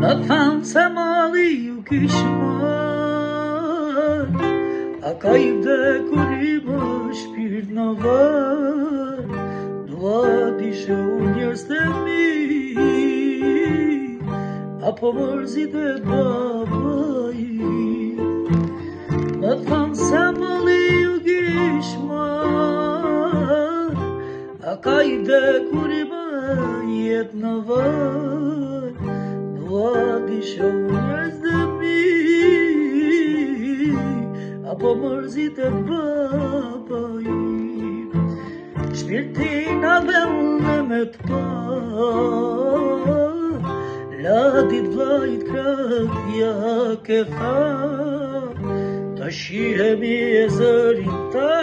Më thanë se mali ju kishmar, a ka i vdekur i më shpirt në var. Dua dishe u njerës të mi, apo mërzit e baba i. Më thanë se mali ju kishmar, a ka i vdekur i më jet në var. Dua dishe u njerës të mi, apo mërzit e baba i. Shpirtin a vellë me të pa, ladit vlajt kratja ke tha. Ta shihemi e zërin ta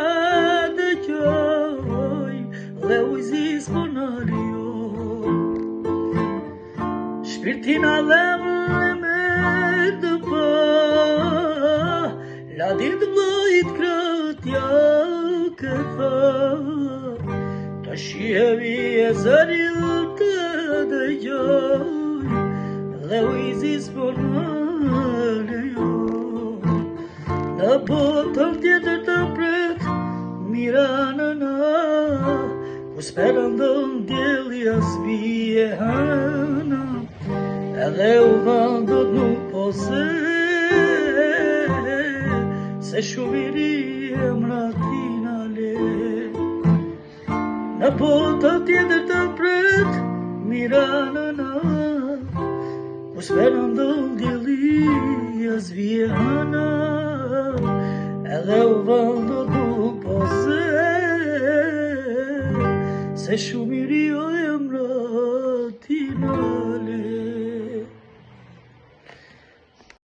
dëgjoj, dhe ujzis po në rion. Shpirtin a vellë me të pa, ladit vlajt kratja ke tha. Ta shihemi e zërin ta dëgjoj, dhe ujzis po në rion. Në botën tjetër të pret mira nëna, ku s'perandon djeli as bie hëna. Edhe u vandot nuk po se shumiri emra tina le. Në botën tjetër të pret mira nëna, ku s'perandon djeli as bie hëna. Edhe u vandot nuk po se shumiri o emra tina.